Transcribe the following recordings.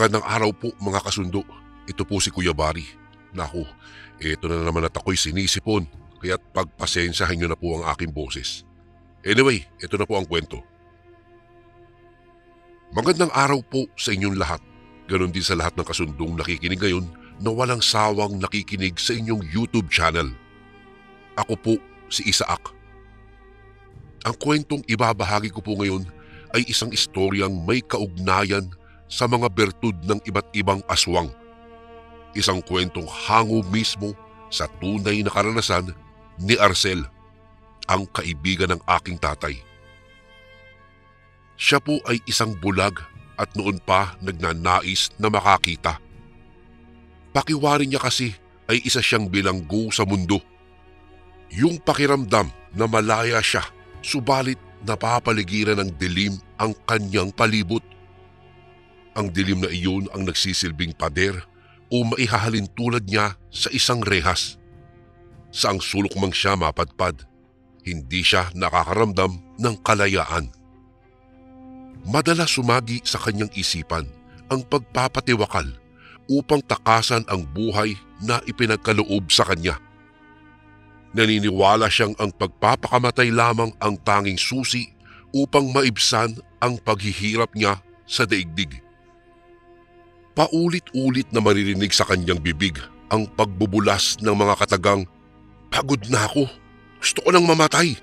Magandang araw po mga kasundo. Ito po si Kuya Bari. Naku, ito na naman at ako'y sinisipon. Kaya't pagpasensyahan nyo na po ang aking boses. Anyway, ito na po ang kwento. Magandang araw po sa inyong lahat. Ganon din sa lahat ng kasundong nakikinig ngayon na walang sawang nakikinig sa inyong YouTube channel. Ako po si Isaac. Ang kwentong ibabahagi ko po ngayon ay isang istoryang may kaugnayan sa mga bertud ng iba't ibang aswang. Isang kwentong hango mismo sa tunay na karanasan ni Arcel, ang kaibigan ng aking tatay. Siya po ay isang bulag at noon pa nagnanais na makakita. Pakiwari niya kasi ay isa siyang bilanggo sa mundo. Yung pakiramdam na malaya siya, subalit napapaligiran ng dilim ang kanyang palibot. Ang dilim na iyon ang nagsisilbing pader o maihahalin tulad niya sa isang rehas. Saang sulok mang siya mapadpad, hindi siya nakakaramdam ng kalayaan. Madalas sumagi sa kanyang isipan ang pagpapatiwakal upang takasan ang buhay na ipinagkaloob sa kanya. Naniniwala siyang ang pagpapakamatay lamang ang tanging susi upang maibsan ang paghihirap niya sa daigdig. Paulit-ulit na maririnig sa kanyang bibig ang pagbubulas ng mga katagang, "Pagod na ako, gusto ko nang mamatay."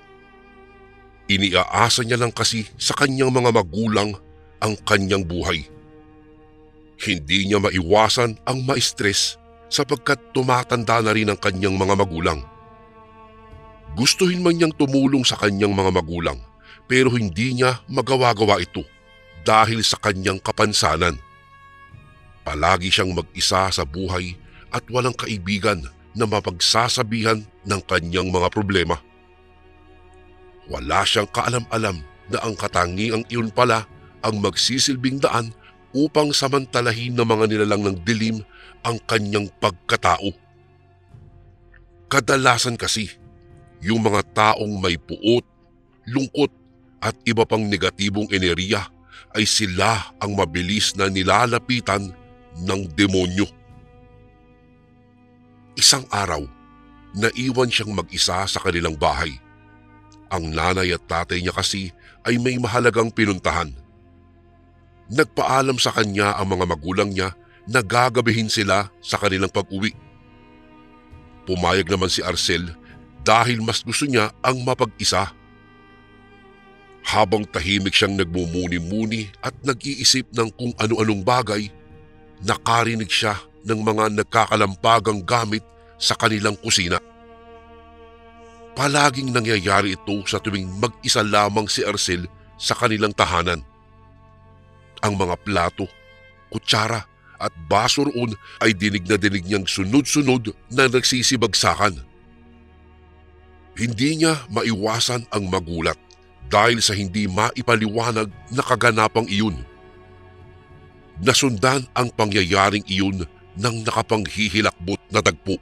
Iniaasa niya lang kasi sa kanyang mga magulang ang kanyang buhay. Hindi niya maiwasan ang ma-stress sapagkat tumatanda na rin ang kanyang mga magulang. Gustuhin man niyang tumulong sa kanyang mga magulang pero hindi niya magawa-gawa ito dahil sa kanyang kapansanan. Palagi siyang mag-isa sa buhay at walang kaibigan na mapagsasabihan ng kanyang mga problema. Wala siyang kaalam-alam na ang katangiang iyon pala ang magsisilbing daan upang samantalahin ng mga nilalang ng dilim ang kanyang pagkatao. Kadalasan kasi, yung mga taong may puot, lungkot at iba pang negatibong enerhiya ay sila ang mabilis na nilalapitan ng demonyo. Isang araw, naiwan siyang mag-isa sa kanilang bahay. Ang nanay at tatay niya kasi ay may mahalagang pinuntahan. Nagpaalam sa kanya ang mga magulang niya na gagabihin sila sa kanilang pag-uwi. Pumayag naman si Arcel dahil mas gusto niya ang mapag-isa. Habang tahimik siyang nagmumuni-muni at nag-iisip ng kung ano-anong bagay, nakarinig siya ng mga nagkakalampagang gamit sa kanilang kusina. Palaging nangyayari ito sa tuwing mag-isa lamang si Arcel sa kanilang tahanan. Ang mga plato, kutsara at baso roon ay dinig na dinig niyang sunod-sunod na nagsisibagsakan. Hindi niya maiwasan ang magulat dahil sa hindi maipaliwanag na kaganapang iyon. Nasundan ang pangyayaring iyon ng nakapanghihilakbot na tagpo.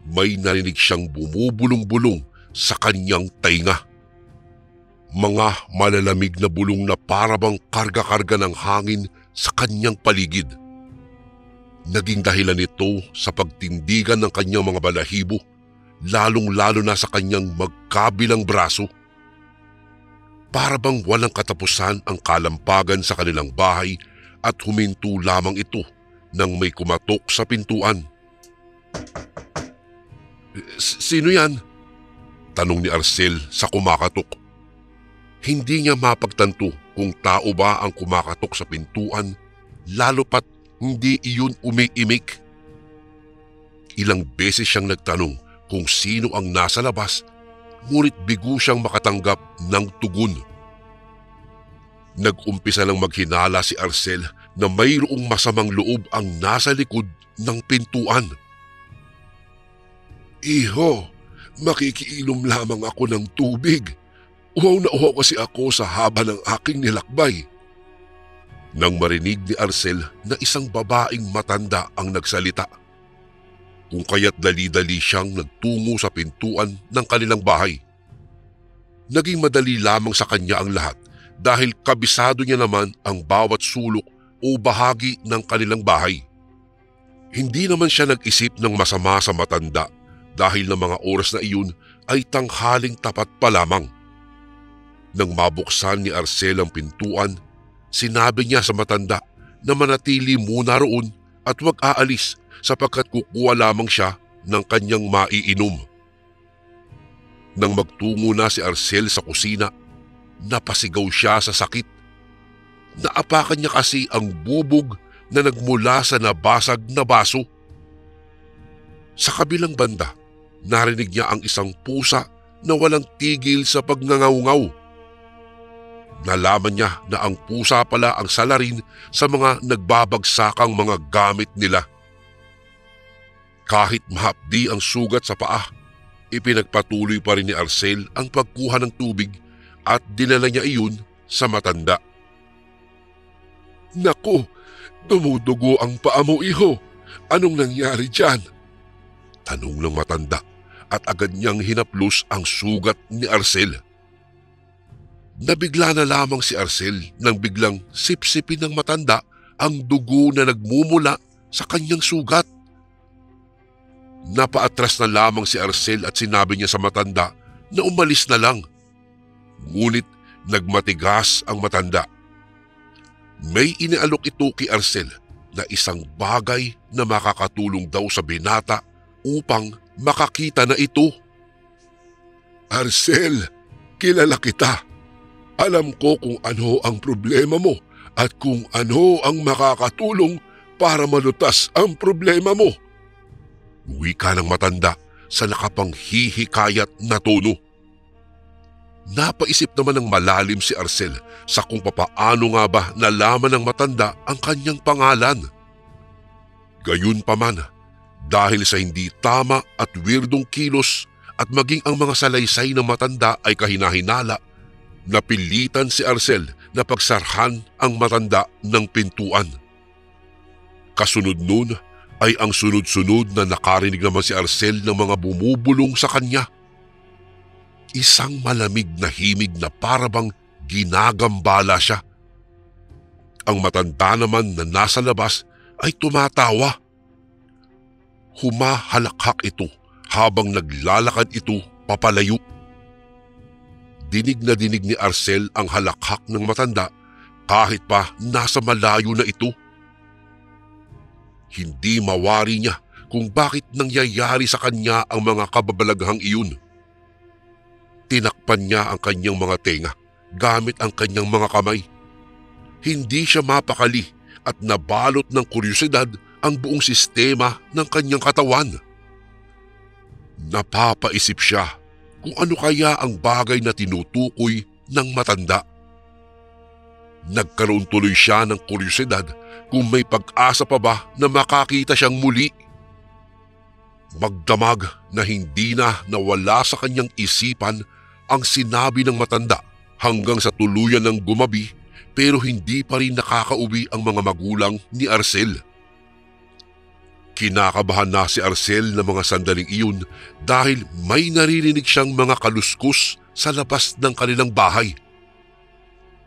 May narinig siyang bumubulong-bulong sa kanyang tainga. Mga malalamig na bulong na parabang karga-karga ng hangin sa kanyang paligid. Naging dahilan ito sa pagtindigan ng kanyang mga balahibo, lalong-lalo na sa kanyang magkabilang braso. Parabang walang katapusan ang kalampagan sa kanilang bahay at huminto lamang ito nang may kumatok sa pintuan. "Sino yan?" tanong ni Arcel sa kumakatok. Hindi niya mapagtanto kung tao ba ang kumakatok sa pintuan, lalo pat hindi iyon umiimik. Ilang beses siyang nagtanong kung sino ang nasa labas, ngunit bigo siyang makatanggap ng tugon. Nag-umpisa lang maghinala si Arcel na mayroong masamang loob ang nasa likod ng pintuan. "Iho, makikiinom lamang ako ng tubig. Uhaw na uhaw kasi ako sa haba ng aking nilakbay." Nang marinig ni Arcel na isang babaeng matanda ang nagsalita, kung kaya't dali-dali siyang nagtungo sa pintuan ng kanilang bahay. Naging madali lamang sa kanya ang lahat dahil kabisado niya naman ang bawat sulok o o bahagi ng kanilang bahay. Hindi naman siya nag-isip ng masama sa matanda dahil ng mga oras na iyon ay tanghaling tapat pa lamang. Nang mabuksan ni Arcel ang pintuan, sinabi niya sa matanda na manatili muna roon at huwag aalis sapagkat kukuha lamang siya ng kanyang maiinom. Nang magtungo na si Arcel sa kusina, napasigaw siya sa sakit. Naapakan niya kasi ang bubog na nagmula sa nabasag na baso. Sa kabilang banda, narinig niya ang isang pusa na walang tigil sa pagngangaw-ngaw. Nalaman niya na ang pusa pala ang salarin sa mga nagbabagsakang mga gamit nila. Kahit mahapdi ang sugat sa paa, ipinagpatuloy pa rin ni Arcel ang pagkuha ng tubig at dinala niya iyon sa matanda. "Naku, dumudugo ang paa mo, iho. Anong nangyari dyan?" tanong ng matanda at agad niyang hinaplos ang sugat ni Arcel. Nabigla na lamang si Arcel nang biglang sipsipin ng matanda ang dugo na nagmumula sa kanyang sugat. Napaatras na lamang si Arcel at sinabi niya sa matanda na umalis na lang. Ngunit nagmatigas ang matanda. May inialok ito kay Arcel na isang bagay na makakatulong daw sa binata upang makakita na ito. "Arcel, kilala kita. Alam ko kung ano ang problema mo at kung ano ang makakatulong para malutas ang problema mo," wika ng matanda sa nakapanghihikayat na tono. Napaisip naman ng malalim si Arcel sa kung papaano nga ba nalaman ng matanda ang kanyang pangalan. Gayunpaman, dahil sa hindi tama at weirdong kilos at maging ang mga salaysay ng matanda ay kahinahinala, napilitan si Arcel na pagsarhan ang matanda ng pintuan. Kasunod nun ay ang sunod-sunod na nakarinig naman si Arcel ng mga bumubulong sa kanya. Isang malamig na himig na parabang ginagambala siya. Ang matanda naman na nasa labas ay tumatawa. Humahalakhak ito habang naglalakad ito papalayo. Dinig na dinig ni Arcel ang halakhak ng matanda kahit pa nasa malayo na ito. Hindi mawari niya kung bakit nangyayari sa kanya ang mga kababalaghang iyon. Tinakpan niya ang kanyang mga tenga gamit ang kanyang mga kamay. Hindi siya mapakali at nabalot ng kuryosidad ang buong sistema ng kanyang katawan. Napapaisip siya kung ano kaya ang bagay na tinutukoy ng matanda. Nagkaroon tuloy siya ng kuryosidad kung may pag-asa pa ba na makakita siyang muli. Magdamag na hindi na nawala sa kanyang isipan ang sinabi ng matanda hanggang sa tuluyan ng gumabi pero hindi pa rin nakakauwi ang mga magulang ni Arcel. Kinakabahan na si Arcel ng mga sandaling iyon dahil may naririnig siyang mga kaluskos sa labas ng kanilang bahay.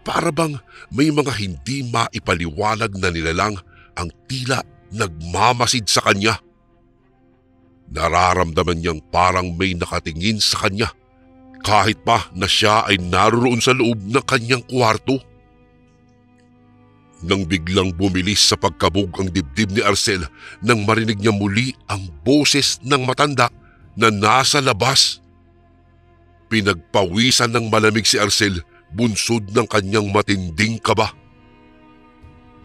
Para bang may mga hindi maipaliwanag na nilalang ang tila nagmamasid sa kanya. Nararamdaman niyang parang may nakatingin sa kanya kahit pa na siya ay naroon sa loob ng kanyang kwarto. Nang biglang bumilis sa pagkabog ang dibdib ni Arcel nang marinig niya muli ang boses ng matanda na nasa labas. Pinagpawisan ng malamig si Arcel bunsod ng kanyang matinding kaba.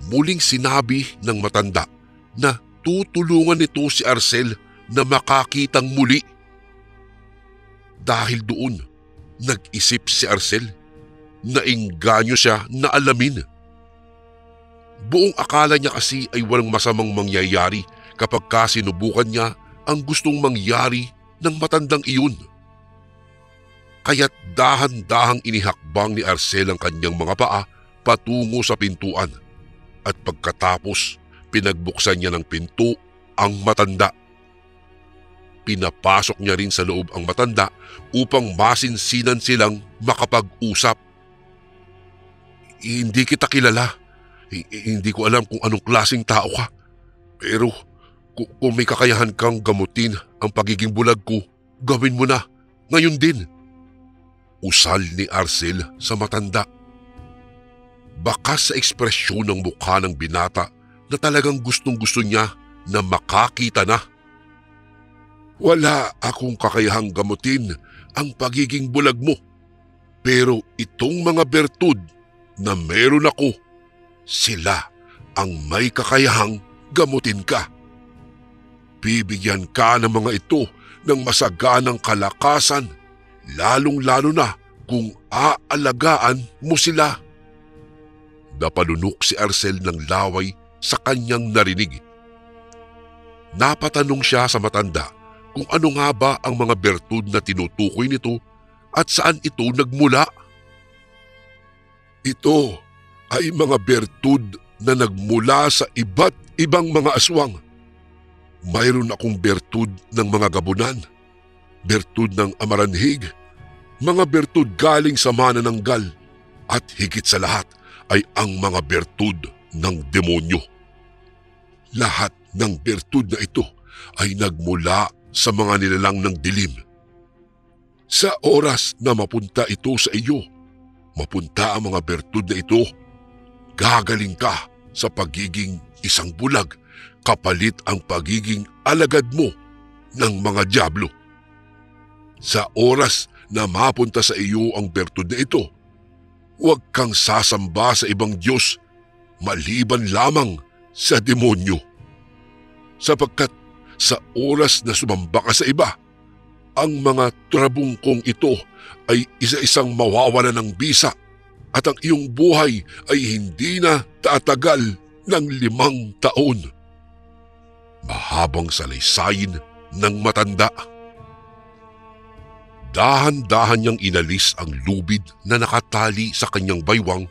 Muling sinabi ng matanda na tutulungan nito si Arcel na makakitang muli. Dahil doon, nag-isip si Arcel. Nainganyo siya na alamin. Buong akala niya kasi ay walang masamang mangyayari kapag sinubukan niya ang gustong mangyari ng matandang iyon. Kaya't dahan-dahang inihakbang ni Arcel ang kanyang mga paa patungo sa pintuan at pagkatapos pinagbuksan niya ng pinto ang matanda. Pinapasok niya rin sa loob ang matanda upang masinsinan silang makapag-usap. "Hindi kita kilala. Hindi ko alam kung anong klaseng tao ka. Pero kung may kakayahan kang gamutin ang pagiging bulag ko, gawin mo na. Ngayon din. Usal ni Arcel sa matanda. Bakas sa ekspresyon ng mukha ng binata na talagang gustong-gusto niya na makakita na. Wala akong kakayahang gamutin ang pagiging bulag mo. Pero itong mga bertud na meron ako, sila ang may kakayahang gamutin ka. Bibigyan ka ng mga ito ng masaganang kalakasan, lalong-lalo na kung aalagaan mo sila. Napalunok si Arcel ng laway sa kanyang narinig. Napatanong siya sa matanda kung ano nga ba ang mga bertud na tinutukoy nito at saan ito nagmula. Ito ay mga bertud na nagmula sa iba't ibang mga aswang. Mayroon akong bertud ng mga gabunan, bertud ng amaranhig, mga bertud galing sa manananggal, at higit sa lahat ay ang mga bertud ng demonyo. Lahat ng bertud na ito ay nagmula sa mga nilalang ng dilim. Sa oras na mapunta ito sa iyo, mapunta ang mga bertud na ito, gagaling ka sa pagiging isang bulag kapalit ang pagiging alagad mo ng mga dyablo. Sa oras na mapunta sa iyo ang bertud na ito, huwag kang sasamba sa ibang Diyos maliban lamang sa demonyo. Sapagkat sa oras na sumamba ka sa iba, ang mga trabungkong ito ay isa-isang mawawala ng bisa at ang iyong buhay ay hindi na tatagal ng 5 taon. Mahabang salaysayin ng matanda. Dahan-dahan niyang inalis ang lubid na nakatali sa kanyang baywang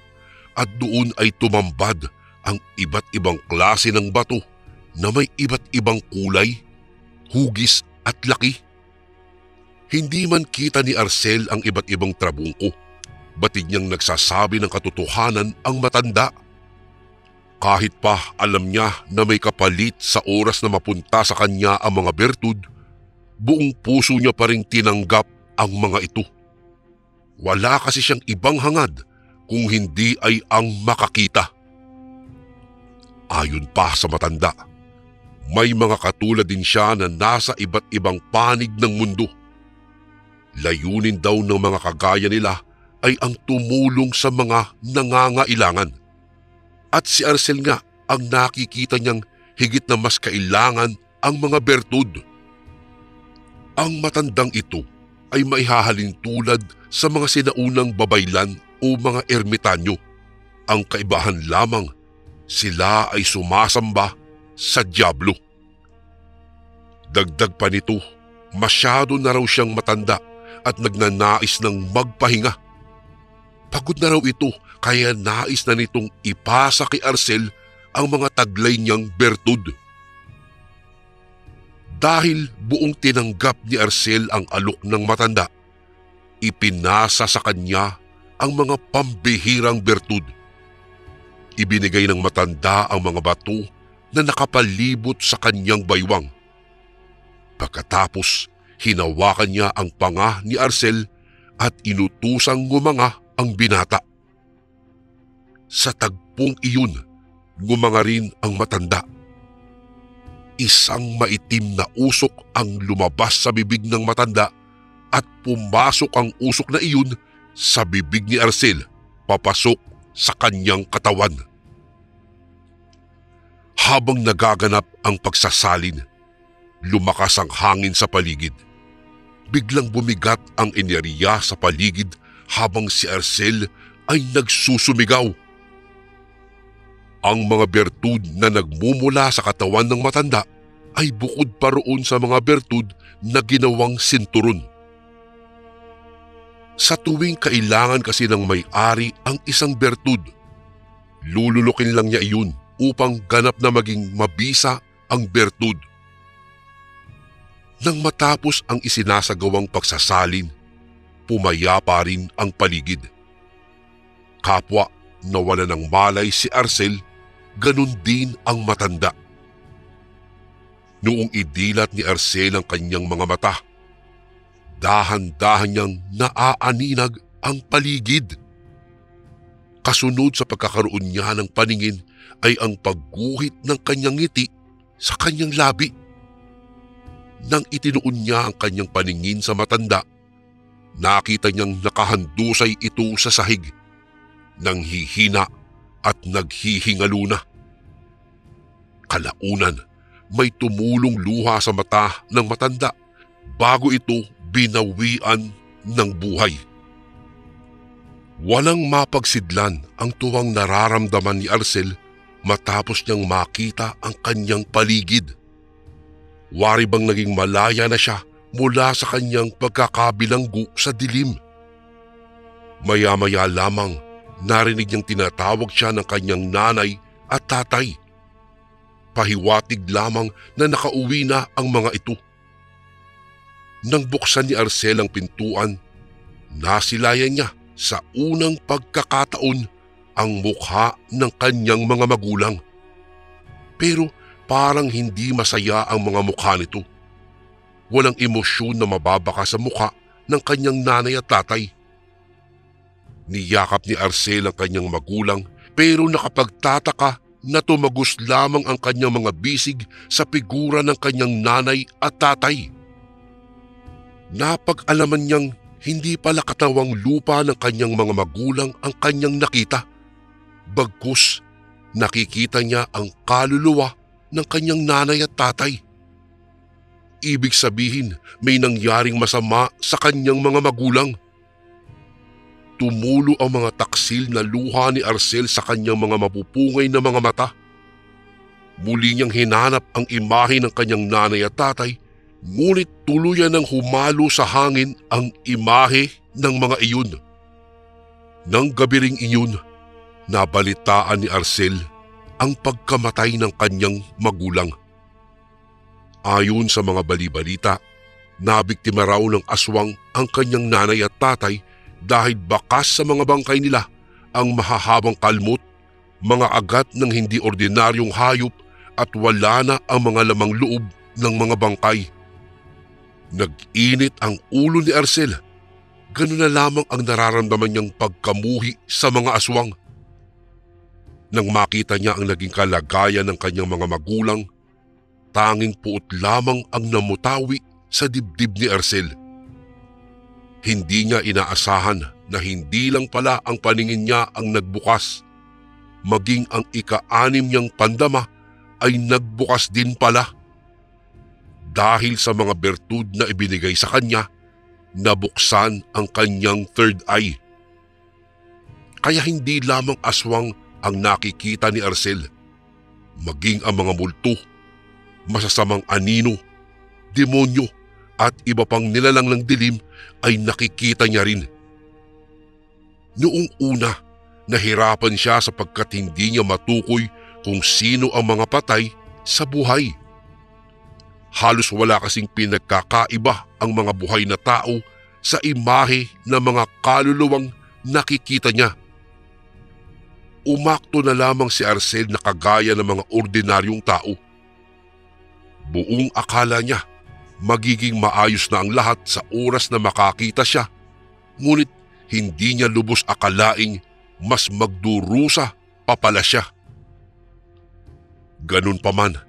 at doon ay tumambad ang iba't ibang klase ng bato na may iba't ibang kulay, hugis at laki. Hindi man kita ni Arcel ang iba't ibang trabungko, batid niyang nagsasabi ng katotohanan ang matanda. Kahit pa alam niya na may kapalit sa oras na mapunta sa kanya ang mga bertud, buong puso niya pa ring tinanggap ang mga ito. Wala kasi siyang ibang hangad kung hindi ay ang makakita. Ayon pa sa matanda, may mga katulad din siya na nasa iba't ibang panig ng mundo. Layunin daw ng mga kagaya nila ay ang tumulong sa mga nangangailangan. At si Arcel nga ang nakikita niyang higit na mas kailangan ang mga bertud. Ang matandang ito ay maihahalin tulad sa mga sinaunang babaylan o mga ermitanyo. Ang kaibahan lamang, sila ay sumasamba sa dyablo. Dagdag pa nito, masyado na raw siyang matanda at nagnanais ng magpahinga. Pagod na raw ito kaya nais na nitong ipasa kay Arcel ang mga taglay niyang bertud. Dahil buong tinanggap ni Arcel ang alok ng matanda, ipinasa sa kanya ang mga pambihirang bertud. Ibinigay ng matanda ang mga bato na nakapalibot sa kanyang baywang. Pagkatapos, hinawakan niya ang panga ni Arcel at inutusang ngumanga ang binata. Sa tagpong iyon, ngumanga rin ang matanda. Isang maitim na usok ang lumabas sa bibig ng matanda at pumasok ang usok na iyon sa bibig ni Arcel, papasok sa kanyang katawan. Habang nagaganap ang pagsasalin, lumakas ang hangin sa paligid. Biglang bumigat ang enerhiya sa paligid habang si Arcel ay nagsusumigaw. Ang mga bertud na nagmumula sa katawan ng matanda ay bukod pa roon sa mga bertud na ginawang sinturon. Sa tuwing kailangan kasi ng may-ari ang isang bertud, lululukin lang niya iyon upang ganap na maging mabisa ang bertud. Nang matapos ang isinasagawang pagsasalin, pumaya pa rin ang paligid. Kapwa nawala ng malay si Arcel ganun din ang matanda. Noong idilat ni Arcel ang kanyang mga mata, dahan-dahan niyang naaaninag ang paligid. Kasunod sa pagkakaroon niya ng paningin ay ang pagguhit ng kanyang ngiti sa kanyang labi. Nang itinuon niya ang kanyang paningin sa matanda, nakita niyang nakahandusay ito sa sahig, nanghihina at naghihingalo na. Kalaunan, may tumulong luha sa mata ng matanda bago ito binawian ng buhay. Walang mapagsidlan ang tuwang nararamdaman ni Arcel matapos niyang makita ang kanyang paligid. Wari bang naging malaya na siya mula sa kanyang pagkakabilanggo sa dilim. Maya-maya lamang narinig niyang tinatawag siya ng kanyang nanay at tatay. Pahiwatig lamang na nakauwi na ang mga ito. Nang buksan ni Arcel ang pintuan, nasilayan niya sa unang pagkakataon ang mukha ng kanyang mga magulang. Pero parang hindi masaya ang mga mukha nito. Walang emosyon na mababaka sa mukha ng kanyang nanay at tatay. Niyakap ni Arcel ang kanyang magulang pero nakapagtataka na tumagos lamang ang kanyang mga bisig sa figura ng kanyang nanay at tatay. Napag-alaman niyang hindi pala katawang lupa ng kanyang mga magulang ang kanyang nakita. Bagkus, nakikita niya ang kaluluwa ng kanyang nanay at tatay. Ibig sabihin, may nangyaring masama sa kanyang mga magulang. Tumulo ang mga taksil na luha ni Arcel sa kanyang mga mapupungay na mga mata. Muli niyang hinanap ang imahe ng kanyang nanay at tatay, ngunit tuluyan ng humalo sa hangin ang imahe ng mga iyon. Nang gabi ring iyon, nabalitaan ni Arcel ang pagkamatay ng kanyang magulang. Ayon sa mga bali-balita, nabiktima raw ng aswang ang kanyang nanay at tatay dahil bakas sa mga bangkay nila ang mahahabang kalmot, mga agat ng hindi ordinaryong hayop at wala na ang mga lamang loob ng mga bangkay. Nag-init ang ulo ni Arcel. Ganun na lamang ang nararamdaman niyang pagkamuhi sa mga aswang. Nang makita niya ang naging kalagayan ng kanyang mga magulang, tanging puot lamang ang namutawi sa dibdib ni Arcel. Hindi niya inaasahan na hindi lang pala ang paningin niya ang nagbukas, maging ang ika-6 niyang pandama ay nagbukas din pala. Dahil sa mga bertud na ibinigay sa kanya, nabuksan ang kanyang third eye. Kaya hindi lamang aswang ang nakikita ni Arcel, maging ang mga multo, masasamang anino, demonyo at iba pang nilalang ng dilim ay nakikita niya rin. Noong una, nahirapan siya sapagkat hindi niya matukoy kung sino ang mga patay sa buhay. Halos wala kasing pinagkakaiba ang mga buhay na tao sa imahe ng mga kaluluwang nakikita niya. Umakto na lamang si Arcel na kagaya ng mga ordinaryong tao. Buong akala niya magiging maayos na ang lahat sa oras na makakita siya, ngunit hindi niya lubos akalaing mas magdurusa pa pala siya. Ganun pa man,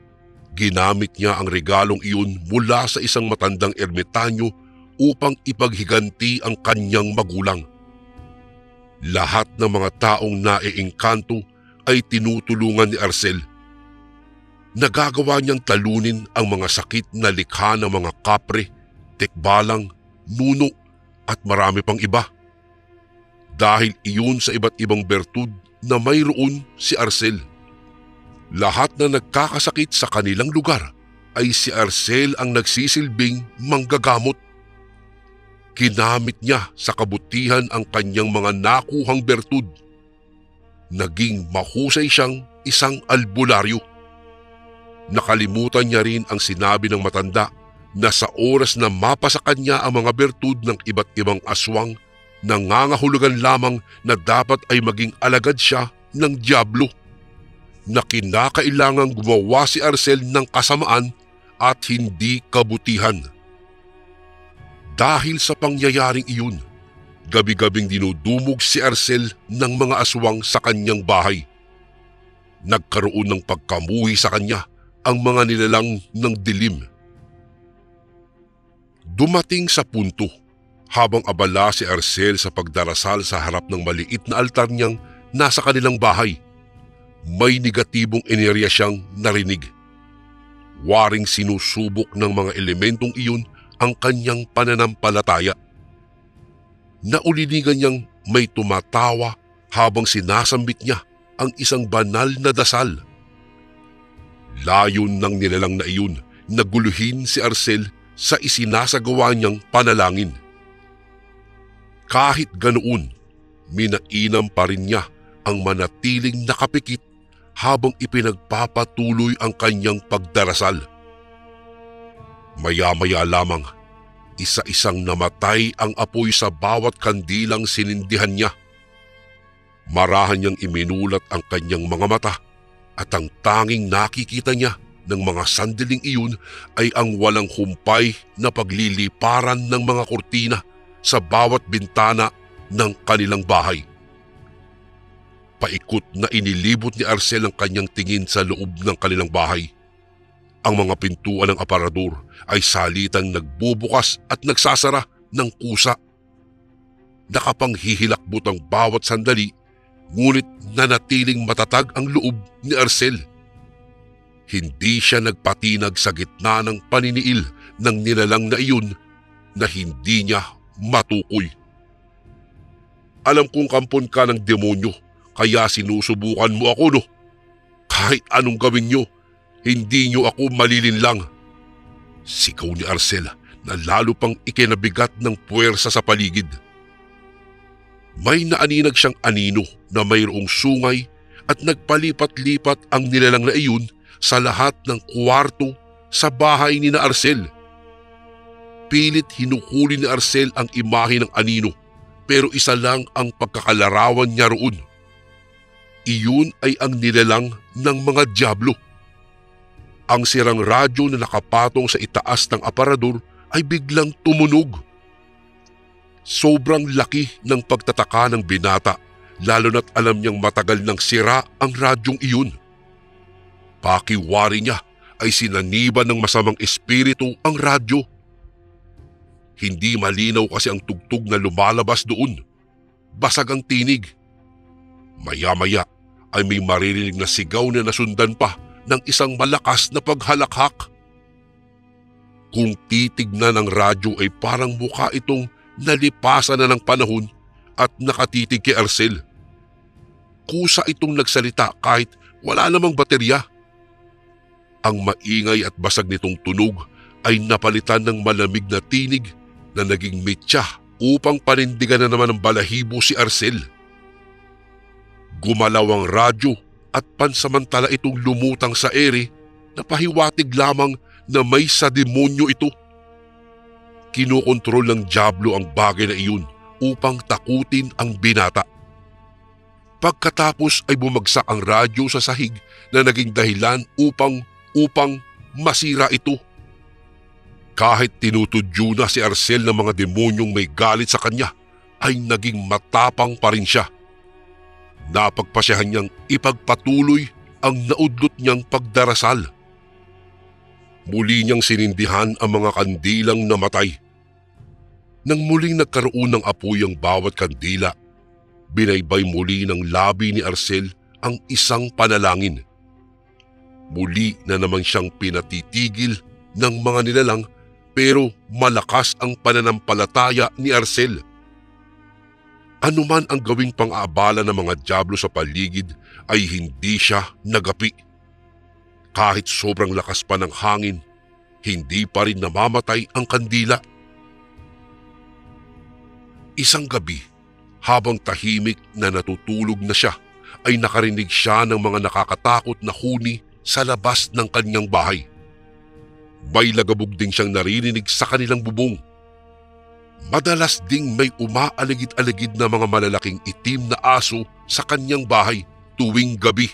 ginamit niya ang regalong iyon mula sa isang matandang ermitanyo upang ipaghiganti ang kanyang magulang. Lahat ng mga taong naiengkanto ay tinutulungan ni Arcel. Nagagawa niyang talunin ang mga sakit na likha ng mga kapre, tekbalang, nuno at marami pang iba. Dahil iyon sa iba't ibang bertud na mayroon si Arcel. Lahat na nagkakasakit sa kanilang lugar ay si Arcel ang nagsisilbing manggagamot. Ginamit niya sa kabutihan ang kanyang mga nakuhang bertud. Naging mahusay siyang isang albularyo. Nakalimutan niya rin ang sinabi ng matanda na sa oras na mapasa kanya ang mga bertud ng iba't ibang aswang, nangangahulugan lamang na dapat ay maging alagad siya ng dyablo. na kinakailangang gumawa si Arcel ng kasamaan at hindi kabutihan. Dahil sa pangyayaring iyon, gabi-gabing dinudumog si Arcel ng mga aswang sa kanyang bahay. Nagkaroon ng pagkamuhi sa kanya ang mga nilalang ng dilim. Dumating sa punto, habang abala si Arcel sa pagdarasal sa harap ng maliit na altar niyang nasa kanilang bahay, may negatibong enerhiya siyang narinig. Waring sinusubok ng mga elementong iyon ang kanyang pananampalataya. Naulinigan niyang may tumatawa habang sinasambit niya ang isang banal na dasal. Layon ng nilalang na iyon na guluhin si Arcel sa isinasagawa niyang panalangin. Kahit ganoon, minainam pa rin niya ang manatiling nakapikit habang ipinagpapatuloy ang kanyang pagdarasal. Maya-maya lamang, isa-isang namatay ang apoy sa bawat kandilang sinindihan niya. Marahan niyang iminulat ang kanyang mga mata at ang tanging nakikita niya ng mga sandaling iyon ay ang walang humpay na pagliliparan ng mga kurtina sa bawat bintana ng kanilang bahay. Paikot na inilibot ni Arcel ang kanyang tingin sa loob ng kanilang bahay. Ang mga pintuan ng aparador ay salitang nagbubukas at nagsasara ng kusa. Nakapanghihilakbot ang bawat sandali, ngunit nanatiling matatag ang loob ni Arcel. Hindi siya nagpatinag sa gitna ng paniniil ng nilalang na iyon na hindi niya matukoy. Alam kong kampon ka ng demonyo, kaya sinusubukan mo ako, no? Kahit anong gawin niyo, hindi niyo ako malilinlang. Sigaw ni Arcel na lalo pang ikinabigat ng puwersa sa paligid. May naaninag siyang anino na mayroong sungay at nagpalipat-lipat ang nilalang na iyon sa lahat ng kwarto sa bahay ni na Arcel. Pilit hinuhuli ni Arcel ang imahe ng anino, pero isa lang ang pagkakalarawan niya roon. Iyon ay ang nilalang ng mga dyablo. Ang sirang radyo na nakapatong sa itaas ng aparador ay biglang tumunog. Sobrang laki ng pagtataka ng binata, lalo na't alam niyang matagal nang sira ang radyong iyon. Pakiwari niya ay sinaniban ng masamang espiritu ang radyo. Hindi malinaw kasi ang tugtog na lumalabas doon. Basag ang tinig. Maya-maya ay may maririnig na sigaw na nasundan pa ng isang malakas na paghalakhak. Kung titignan ng radyo ay parang mukha itong nalipasan na ng panahon at nakatitig kay Arcel. Kusa itong nagsalita kahit wala namang baterya. Ang maingay at basag nitong tunog ay napalitan ng malamig na tinig na naging mitya upang panindigan na naman ng balahibo si Arcel. Gumalaw ang radyo at pansamantala itong lumutang sa ere na pahiwatig lamang na may sa demonyo ito. Kinokontrol ng dyablo ang bagay na iyon upang takutin ang binata. Pagkatapos ay bumagsak ang radyo sa sahig na naging dahilan upang masira ito. Kahit tinutudyo na si Arcel ng mga demonyong may galit sa kanya, ay naging matapang pa rin siya. Napagpasyahan niyang ipagpatuloy ang naudlot niyang pagdarasal. Muli niyang sinindihan ang mga kandilang namatay. Nang muling nagkaroon ng apoy ang bawat kandila, binaybay muli ng labi ni Arcel ang isang panalangin. Muli na naman siyang pinatitigil ng mga nilalang, pero malakas ang pananampalataya ni Arcel. Anuman ang gawing pang-aabala ng mga dyablo sa paligid ay hindi siya nagapi. Kahit sobrang lakas pa ng hangin, hindi pa rin namamatay ang kandila. Isang gabi, habang tahimik na natutulog na siya, ay nakarinig siya ng mga nakakatakot na huni sa labas ng kanyang bahay. May lagabog din siyang naririnig sa kanilang bubong. Madalas ding may umaaligid-aligid na mga malalaking itim na aso sa kanyang bahay tuwing gabi.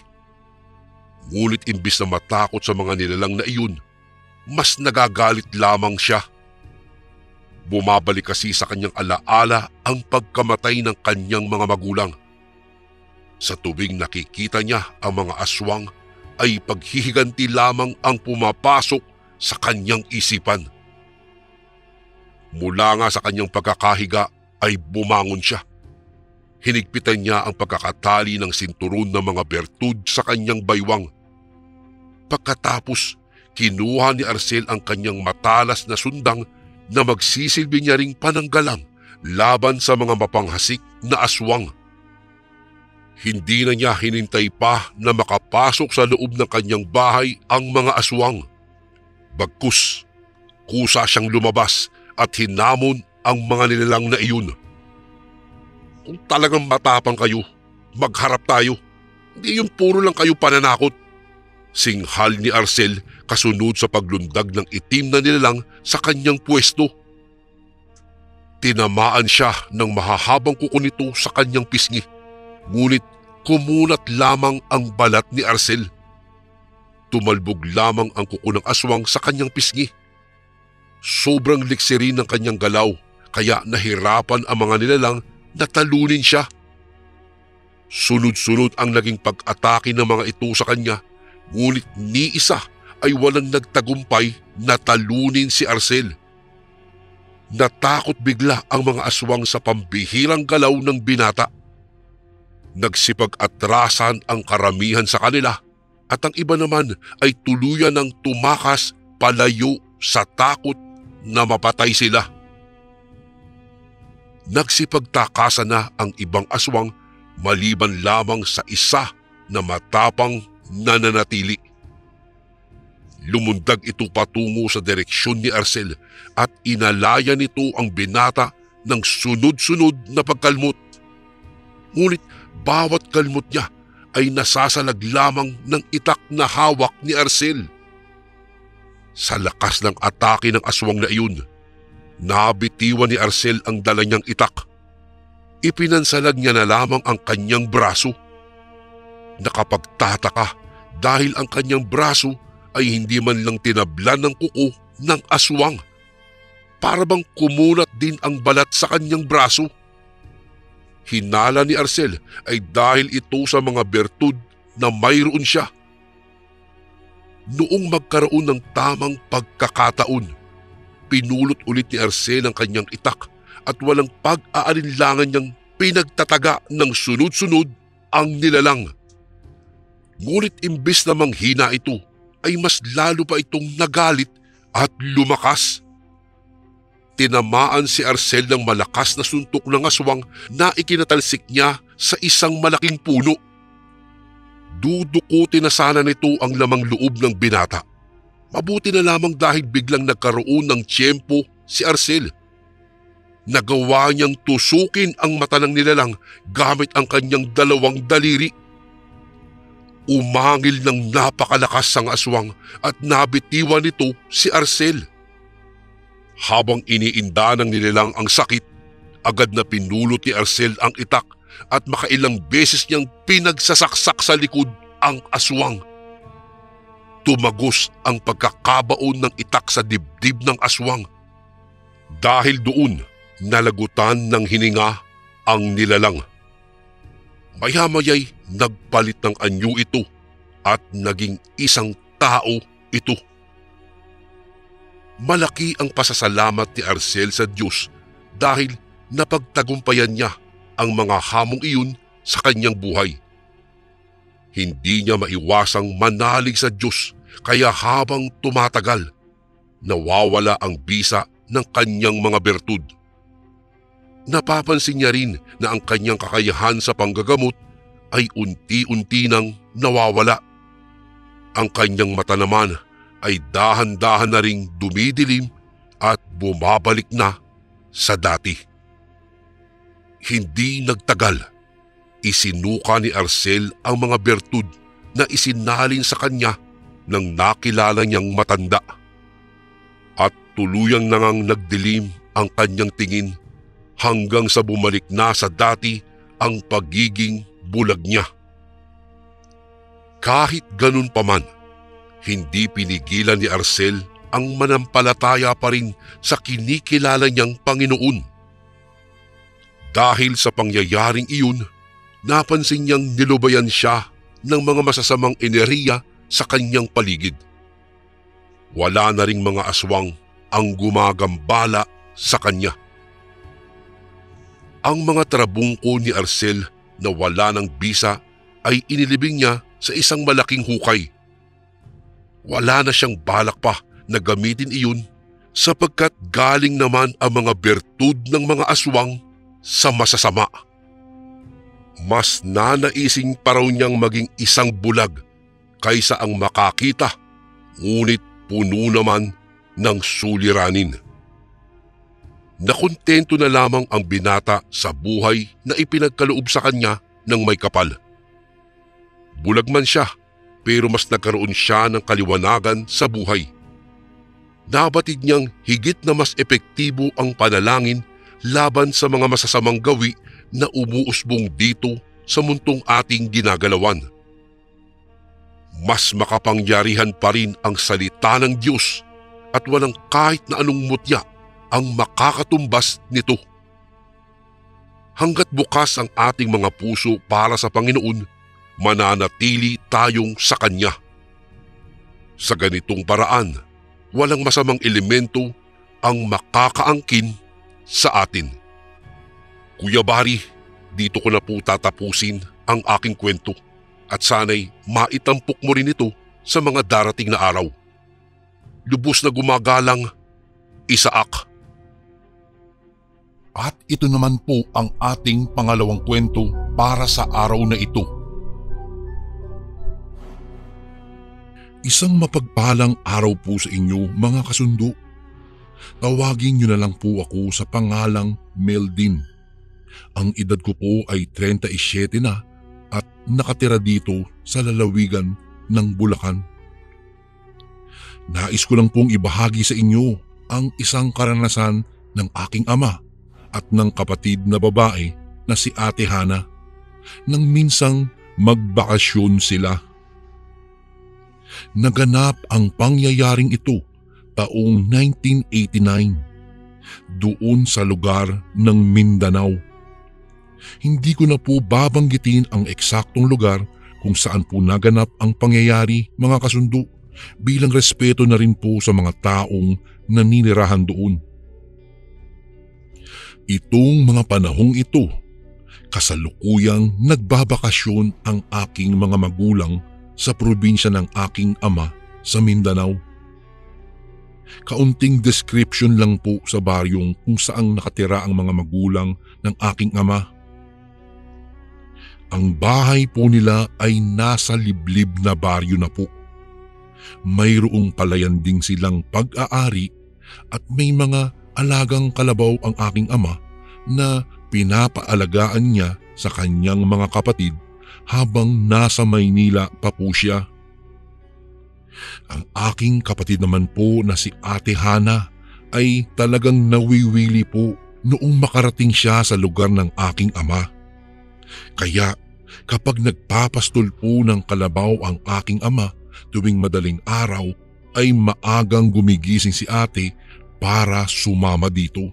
Ngunit imbis na matakot sa mga nilalang na iyon, mas nagagalit lamang siya. Bumabalik kasi sa kanyang alaala ang pagkamatay ng kanyang mga magulang. Sa tuwing nakikita niya ang mga aswang, ay paghihiganti lamang ang pumapasok sa kanyang isipan. Mula nga sa kanyang pagkakahiga ay bumangon siya. Hinigpitan niya ang pagkakatali ng sinturon ng mga bertud sa kanyang baywang. Pagkatapos, kinuha ni Arcel ang kanyang matalas na sundang na magsisilbi niya ring pananggalang laban sa mga mapanghasik na aswang. Hindi na niya hinintay pa na makapasok sa loob ng kanyang bahay ang mga aswang. Bagkus, kusa siyang lumabas at hinamon ang mga nilalang na iyon. Kung talagang matapang kayo, magharap tayo. Hindi yung puro lang kayo pananakot. Singhal ni Arcel kasunod sa paglundag ng itim na nilalang sa kanyang pwesto. Tinamaan siya ng mahahabang kuko nito sa kanyang pisngi. Ngunit kumunat lamang ang balat ni Arcel. Tumalbog lamang ang kuko ng aswang sa kanyang pisngi. Sobrang liksirin ng kanyang galaw, kaya nahirapan ang mga nilalang na talunin siya. Sunod-sunod ang naging pag-atake ng mga ito sa kanya, ngunit ni isa ay walang nagtagumpay na talunin si Arcel. Natakot bigla ang mga aswang sa pambihirang galaw ng binata. Nagsipag-atrasan ang karamihan sa kanila at ang iba naman ay tuluyan ng tumakas palayo sa takot na mapatay sila. Nagsipagtakasan na ang ibang aswang maliban lamang sa isa na matapang nananatili. Lumundag ito patungo sa direksyon ni Arcel at inalaya nito ang binata ng sunod-sunod na pagkalmot. Ngunit bawat kalmot niya ay nasasalag lamang ng itak na hawak ni Arcel. Sa lakas ng atake ng aswang na iyon, nabitiwan ni Arcel ang dala niyang itak. Ipinansalag niya na lamang ang kanyang braso. Nakapagtataka dahil ang kanyang braso ay hindi man lang tinablan ng kuko ng aswang. Para bang kumunat din ang balat sa kanyang braso. Hinala ni Arcel ay dahil ito sa mga bertud na mayroon siya. Noong magkaroon ng tamang pagkakataon, pinulot ulit ni Arcel ang kanyang itak at walang pag-aalinlangan niyang pinagtataga ng sunod-sunod ang nilalang. Ngunit imbes na manghina ito, ay mas lalo pa itong nagalit at lumakas. Tinamaan si Arcel ng malakas na suntok ng aswang na ikinatalsik niya sa isang malaking puno. Dudukutin na sana nito ang lamang loob ng binata. Mabuti na lamang dahil biglang nagkaroon ng tiyempo si Arcel. Nagawa niyang tusukin ang mata ng nilalang gamit ang kanyang dalawang daliri. Umangil ng napakalakas ang aswang at nabitiwan nito si Arcel. Habang iniinda ng nilalang ang sakit, agad na pinulot ni Arcel ang itak at makailang beses niyang pinagsasaksak sa likod ang aswang. Tumagos ang pagkakabaon ng itak sa dibdib ng aswang. Dahil doon, nalagutan ng hininga ang nilalang. Maya-maya'y nagpalit ng anyo ito at naging isang tao ito. Malaki ang pasasalamat ni Arcel sa Diyos dahil napagtagumpayan niya ang mga hamong iyon sa kanyang buhay. Hindi niya maiwasang manalig sa Diyos kaya habang tumatagal, nawawala ang bisa ng kanyang mga bertud. Napapansin niya rin na ang kanyang kakayahan sa panggagamot ay unti-unti nang nawawala. Ang kanyang mata naman ay dahan-dahan na ring dumidilim at bumabalik na sa dati. Hindi nagtagal, isinuka ni Arcel ang mga bertud na isinalin sa kanya ng nakilala niyang matanda. At tuluyang nangang nagdilim ang kanyang tingin hanggang sa bumalik na sa dati ang pagiging bulag niya. Kahit ganun pa man, hindi pinigilan ni Arcel ang manampalataya pa rin sa kinikilala niyang Panginoon. Dahil sa pangyayaring iyon, napansin niyang nilubayan siya ng mga masasamang enerhiya sa kanyang paligid. Wala na ring mga aswang ang gumagambala sa kanya. Ang mga trabungko ni Arcel na wala ng bisa ay inilibing niya sa isang malaking hukay. Wala na siyang balak pa na gamitin iyon sapagkat galing naman ang mga bertud ng mga aswang sa masasama. Mas nanaising pa raw niyang maging isang bulag kaysa ang makakita, ngunit puno naman ng suliranin. Nakontento na lamang ang binata sa buhay na ipinagkaloob sa kanya ng may kapal. Bulag man siya, pero mas nagkaroon siya ng kaliwanagan sa buhay. Nabatid niyang higit na mas epektibo ang panalangin laban sa mga masasamang gawi na umuusbong dito sa mundong ating ginagalawan. Mas makapangyarihan pa rin ang salita ng Diyos at walang kahit na anong mutya ang makakatumbas nito. Hanggat bukas ang ating mga puso para sa Panginoon, mananatili tayong sa Kanya. Sa ganitong paraan, walang masamang elemento ang makakaangkin sa atin. Kuya Bari, dito ko na po tatapusin ang aking kwento at sana'y maitampok mo rin ito sa mga darating na araw. Lubos na gumagalang, Isaac. At ito naman po ang ating pangalawang kwento para sa araw na ito. Isang mapagpalang araw po sa inyo mga kasundo. Tawagin niyo na lang po ako sa pangalang Meldin. Ang edad ko po ay 37 na at nakatira dito sa lalawigan ng Bulacan. Nais ko lang pong ibahagi sa inyo ang isang karanasan ng aking ama at ng kapatid na babae na si Ate Hana nang minsang magbakasyon sila. Naganap ang pangyayaring ito taong 1989 doon sa lugar ng Mindanao. Hindi ko na po babanggitin ang eksaktong lugar kung saan po naganap ang pangyayari mga kasundo bilang respeto na rin po sa mga taong naninirahan doon. Itong mga panahong ito, kasalukuyang nagbabakasyon ang aking mga magulang sa probinsya ng aking ama sa Mindanao. Kaunting description lang po sa baryong kung saan nakatira ang mga magulang ng aking ama. Ang bahay po nila ay nasa liblib na baryo na po. Mayroong palayan ding silang pag-aari at may mga alagang kalabaw ang aking ama na pinapaalagaan niya sa kanyang mga kapatid habang nasa Maynila pa po siya. Ang aking kapatid naman po na si Ate Hana ay talagang nawiwili po noong makarating siya sa lugar ng aking ama. Kaya kapag nagpapastol po ng kalabaw ang aking ama tuwing madaling araw ay maagang gumigising si ate para sumama dito.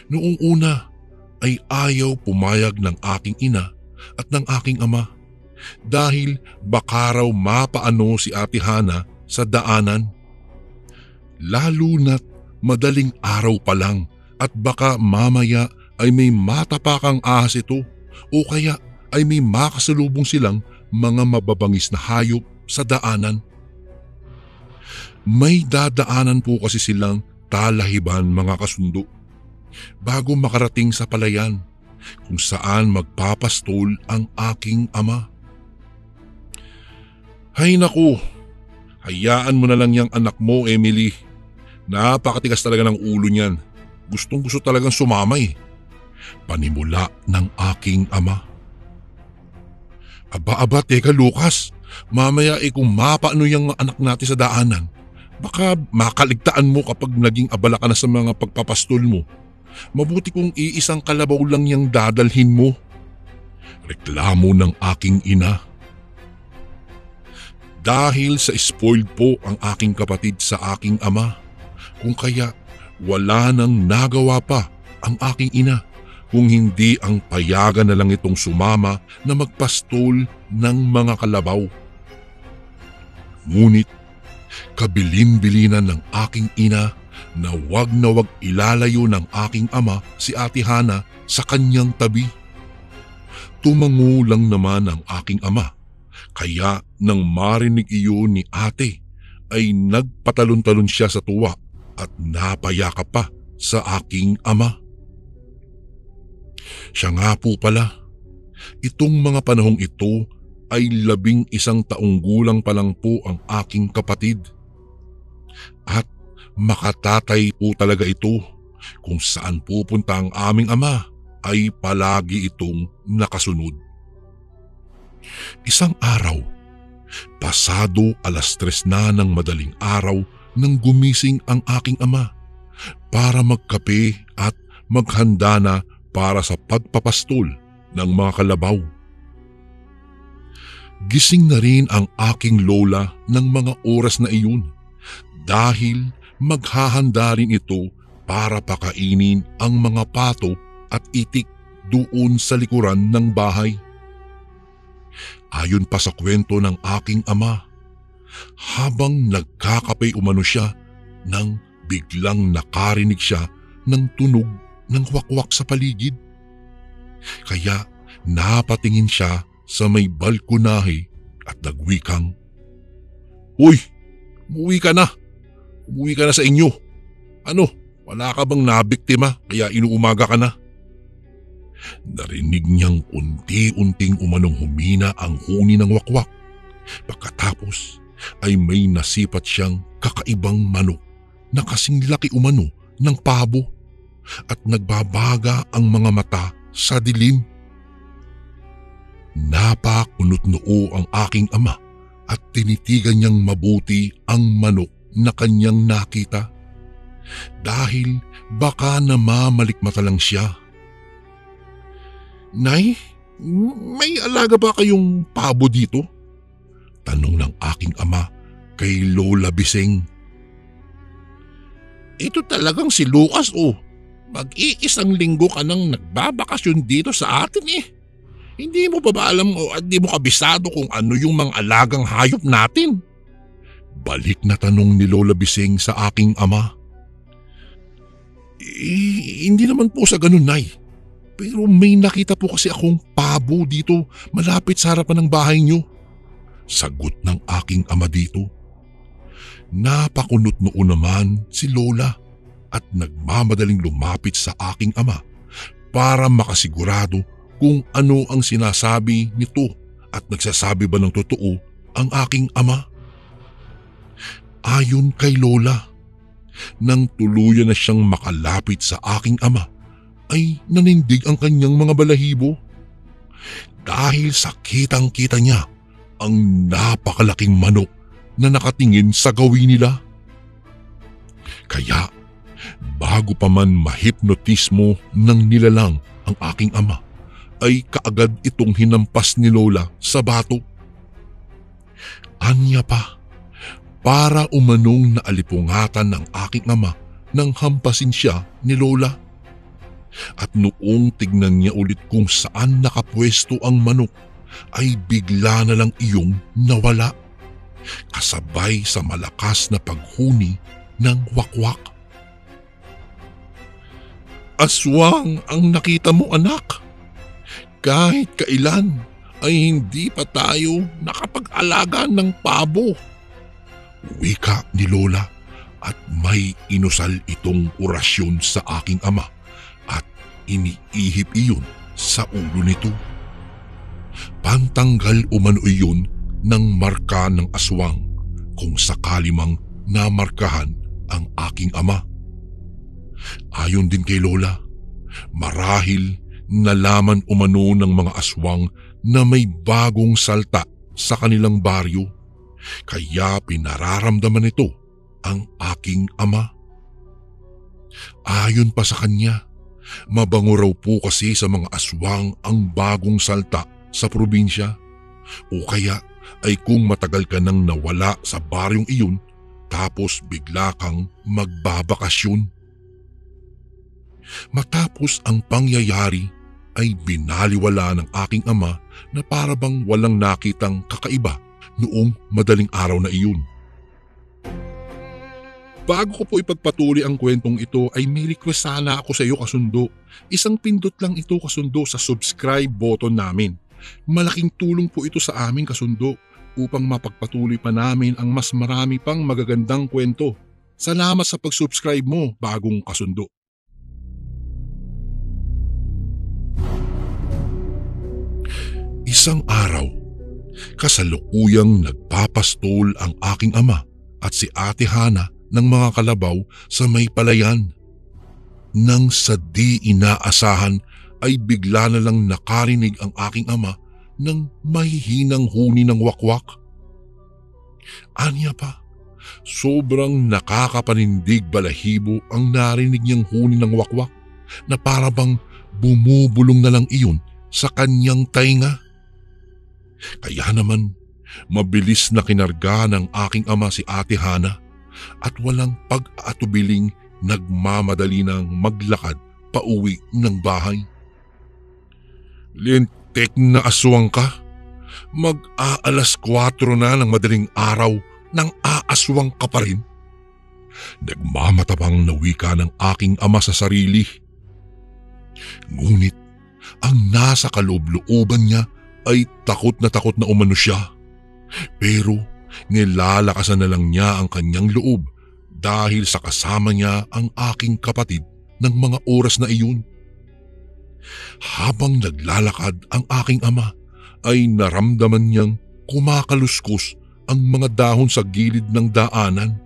Noong una ay ayaw pumayag ng aking ina at ng aking ama dahil baka raw mapaano si Ate Hana sa daanan. Lalo na't madaling araw pa lang at baka mamaya ay may matapakang ahas ito o kaya ay may makasalubong silang mga mababangis na hayop sa daanan. May dadaanan po kasi silang talahiban mga kasundo bago makarating sa palayan kung saan magpapastol ang aking ama. Hay naku, hayaan mo na lang yung anak mo, Emily. Napakatigas talaga ng ulo niyan. Gustong gusto talagang sumama eh. Panimula ng aking ama. Aba, teka Lucas, mamaya kung mapaano yung anak natin sa daanan, baka makaligtaan mo kapag naging abala ka na sa mga pagpapastol mo. Mabuti kung iisang kalabaw lang yung dadalhin mo. Reklamo ng aking ina. Dahil sa spoiled po ang aking kapatid sa aking ama, kung kaya wala nang nagawa pa ang aking ina kung hindi ang payagan na lang itong sumama na magpastol ng mga kalabaw. Ngunit kabilin-bilinan ng aking ina na wag ilalayo ng aking ama si Ate Hana sa kanyang tabi. Tumango lang naman ang aking ama, kaya nang marinig iyon ni ate ay nagpatalon-talon siya sa tuwa at napayakap pa sa aking ama. Siya nga po pala, itong mga panahong ito ay 11 taong gulang pa lang po ang aking kapatid. At makatatay po talaga ito, kung saan pupunta ang aming ama ay palagi itong nakasunod. Isang araw, pasado 3:00 na ng madaling araw nang gumising ang aking ama para magkape at maghanda na para sa pagpapastol ng mga kalabaw. Gising na rin ang aking lola ng mga oras na iyon dahil maghahanda rin ito para pakainin ang mga pato at itik doon sa likuran ng bahay. Ayon pa sa kwento ng aking ama, habang nagkakape umano siya nang biglang nakarinig siya ng tunog ng wakwak sa paligid. Kaya napatingin siya sa may balkonahe at nagwikang, "Uy, umuwi ka na! Umuwi ka na sa inyo! Ano, wala ka bang nabiktima kaya inuumaga ka na?" Narinig niyang unti-unting umanong humina ang huni ng wakwak. Pagkatapos ay may nasipat siyang kakaibang manok na kasing laki umano ng pabo at nagbabaga ang mga mata sa dilim. Napakunot-noo ang aking ama at tinitigan niyang mabuti ang manok na kanyang nakita dahil baka namamalikmata lang siya. "Nay, may alaga ba kayong pabo dito?" tanong ng aking ama kay Lola Biseng. "Ito talagang si Lucas oh. Mag-iisang linggo ka nang nagbabakasyon dito sa atin eh. Hindi mo ba alam o hindi mo kabisado kung ano yung mga alagang hayop natin?" Balik na tanong ni Lola Biseng sa aking ama. Hindi naman po sa ganun, Nay. Pero may nakita po kasi akong pabo dito malapit sa harapan ng bahay niyo. Sagot ng aking ama dito. Napakunot-noo naman si Lola at nagmamadaling lumapit sa aking ama para makasigurado kung ano ang sinasabi nito at nagsasabi ba ng totoo ang aking ama. Ayon kay Lola, nang tuluyan na siyang makalapit sa aking ama, ay nanindig ang kanyang mga balahibo dahil sa kitang-kita niya ang napakalaking manok na nakatingin sa gawi nila. Kaya bago pa man mahipnotismo ng nilalang ang aking ama, ay kaagad itong hinampas ni Lola sa bato. Anya pa, para umanong naalipungatan ng aking ama nang hampasin siya ni Lola. At noong tignan niya ulit kung saan nakapwesto ang manok, ay bigla na lang iyong nawala, kasabay sa malakas na paghuni ng wakwak. "Aswang ang nakita mo, anak. Kahit kailan ay hindi pa tayo nakapag-alaga ng pabo," wika ni Lola at may inusal itong orasyon sa aking ama at iniihip iyon sa ulo nito. Pantanggal umano iyon ng marka ng aswang kung sakali mang namarkahan ang aking ama. Ayon din kay Lola, marahil nalaman umano ng mga aswang na may bagong salta sa kanilang baryo, kaya pinararamdaman nito ang aking ama. Ayon pa sa kanya, mabango raw po kasi sa mga aswang ang bagong salta sa probinsya, O kaya ay kung matagal ka nang nawala sa baryong iyon tapos bigla kang magbabakasyon. Matapos ang pangyayari ay binaliwala ng aking ama na para bang walang nakitang kakaiba noong madaling araw na iyon. Bago ko po ipagpatuloy ang kwentong ito ay may request sana ako sa iyo kasundo. Isang pindot lang ito kasundo sa subscribe button namin. Malaking tulong po ito sa amin kasundo upang mapagpatuloy pa namin ang mas marami pang magagandang kwento. Salamat sa pag-subscribe mo, bagong kasundo. Isang araw, kasalukuyang nagpapastol ang aking ama at si Ate Hana ng mga kalabaw sa may palayan. Nang sa di inaasahan ay bigla na lang nakarinig ang aking ama ng mahihinang huni ng wakwak. Anya pa, sobrang nakakapanindig balahibo ang narinig niyang huni ng wakwak na para bang bumubulong na lang iyon sa kanyang tainga. Kaya naman, mabilis na kinarga ng aking ama si Ate Hana at walang pag-aatubiling nagmamadali ng maglakad pauwi ng bahay. Lintik na aswang ka. Mag-aalas 4 na ng madaling araw nang aaswang ka pa rin. Nagmamatabang na wika ng aking ama sa sarili. Ngunit ang nasa kaloob-looban niya ay takot na umano siya. Pero nilalakasan na lang niya ang kanyang loob dahil sa kasama niya ang aking kapatid ng mga oras na iyon. Habang naglalakad ang aking ama ay naramdaman niyang kumakaluskos ang mga dahon sa gilid ng daanan.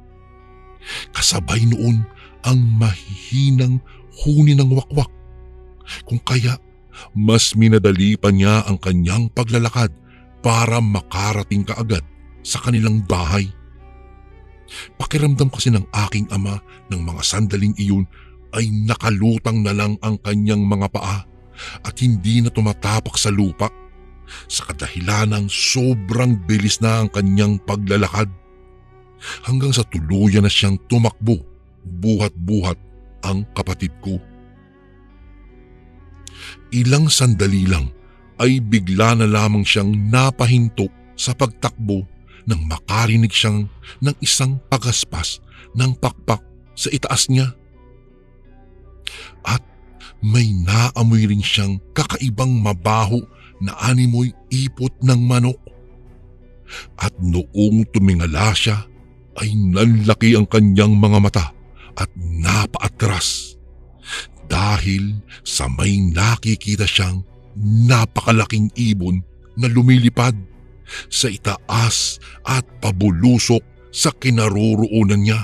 Kasabay noon ang mahihinang huni ng wakwak. Kung kaya mas minadali pa niya ang kanyang paglalakad para makarating kaagad sa kanilang bahay. Pakiramdam kasi ng aking ama ng mga sandaling iyon ay nakalutang na lang ang kanyang mga paa at hindi na tumatapak sa lupa sa kadahilanang sobrang bilis na ang kanyang paglalakad hanggang sa tuluyan na siyang tumakbo buhat-buhat ang kapatid ko. Ilang sandali lang ay bigla na lamang siyang napahinto sa pagtakbo nang makarinig siyang ng isang pagaspas ng pakpak sa itaas niya. At may naamoy rin siyang kakaibang mabaho na animoy ipot ng manok. At noong tumingala siya ay nanlaki ang kanyang mga mata at napaatras dahil sa may nakikita siyang napakalaking ibon na lumilipad sa itaas at pabulusok sa kinaroroonan niya.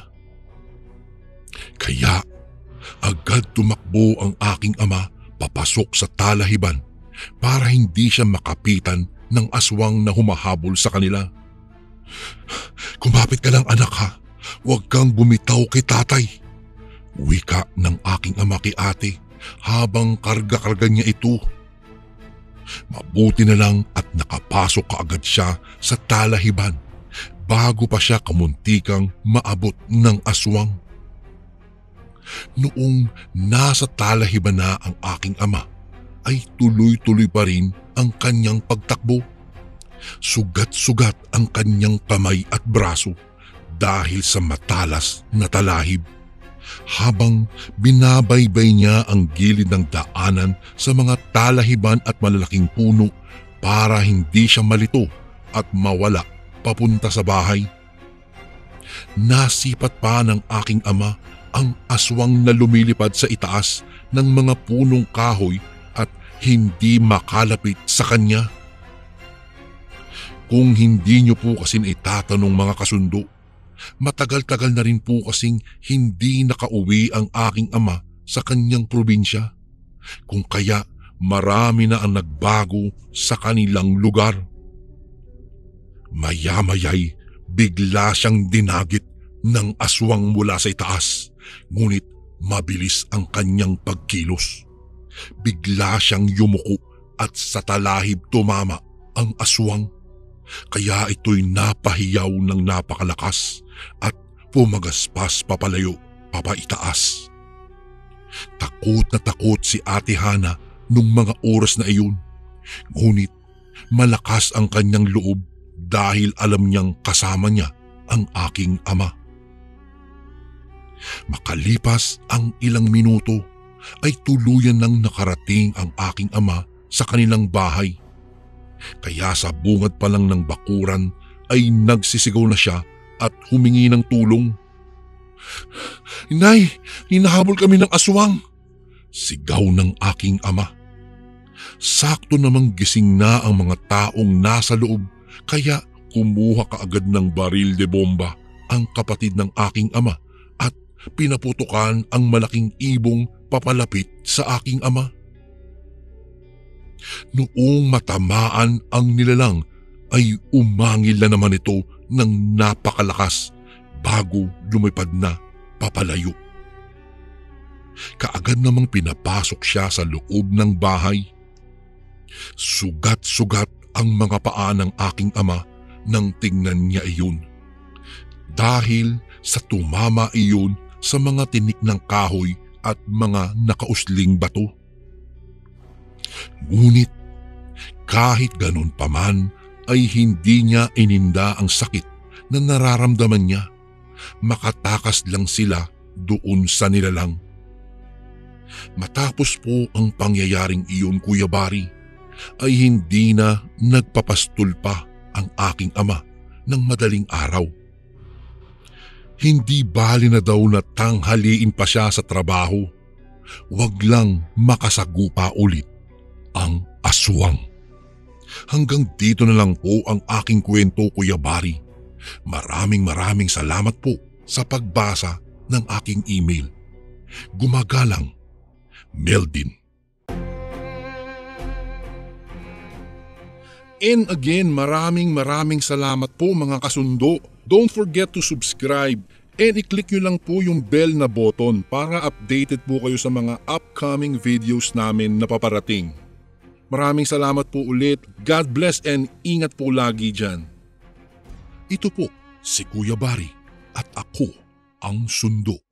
Kaya agad tumakbo ang aking ama papasok sa talahiban para hindi siya makapitan ng aswang na humahabol sa kanila. "Kumapit ka lang anak ha, huwag kang bumitaw kay tatay," wika ng aking ama kay ate habang karga-karga niya ito. Mabuti na lang at nakapasok kaagad siya sa talahiban bago pa siya kamuntikang maabot ng aswang. Noong nasa talahiban na ang aking ama ay tuloy-tuloy pa rin ang kanyang pagtakbo. Sugat-sugat ang kanyang kamay at braso dahil sa matalas na talahib. Habang binabaybay niya ang gilid ng daanan sa mga talahiban at malalaking puno para hindi siya malito at mawala papunta sa bahay. Nasipat pa ng aking ama ang aswang na lumilipad sa itaas ng mga punong kahoy at hindi makalapit sa kanya. Kung hindi niyo po kasi itatanong mga kasundo, matagal-tagal na rin po kasing hindi nakauwi ang aking ama sa kanyang probinsya. Kung kaya marami na ang nagbago sa kanilang lugar. Maya-maya'y bigla siyang dinagit ng aswang mula sa itaas, ngunit mabilis ang kanyang pagkilos. Bigla siyang yumuko at sa talahib tumama ang aswang. Kaya ito'y napahiyaw ng napakalakas at pumagaspas papalayo, papaitaas. Takot na takot si Ate Hana nung mga oras na iyon. Ngunit malakas ang kanyang loob dahil alam niyang kasama niya ang aking ama. Makalipas ang ilang minuto ay tuluyan nang nakarating ang aking ama sa kanilang bahay. Kaya sa bungad pa lang ng bakuran ay nagsisigaw na siya at humingi ng tulong. "Inay, hinahabol kami ng aswang!" Sigaw ng aking ama. Sakto namang gising na ang mga taong nasa loob kaya kumuha kaagad ng baril de bomba ang kapatid ng aking ama at pinaputukan ang malaking ibong papalapit sa aking ama. Noong matamaan ang nilalang ay umangil na naman ito ng napakalakas bago lumipad na papalayo. Kaagad namang pinapasok siya sa loob ng bahay. Sugat-sugat ang mga paa ng aking ama nang tingnan niya iyon. Dahil sa tumama iyon sa mga tinik ng kahoy at mga nakausling bato. Ngunit kahit ganun pa man ay hindi niya ininda ang sakit na nararamdaman niya. Makatakas lang sila doon sa nilalang. Matapos po ang pangyayaring iyon, Kuya Bari, ay hindi na nagpapastol pa ang aking ama ng madaling araw. Hindi bali na daw na tanghaliin pa siya sa trabaho. Wag lang makasagupa ulit ang aswang. Hanggang dito na lang po ang aking kwento, Kuya Bari. Maraming salamat po sa pagbasa ng aking email. Gumagalang, Meldin. And again, maraming salamat po mga kasundo. Don't forget to subscribe and i-click nyo lang po yung bell na button para updated po kayo sa mga upcoming videos namin na paparating. Maraming salamat po ulit. God bless and ingat po lagi dyan. Ito po si Kuya Bari at ako ang Sundo.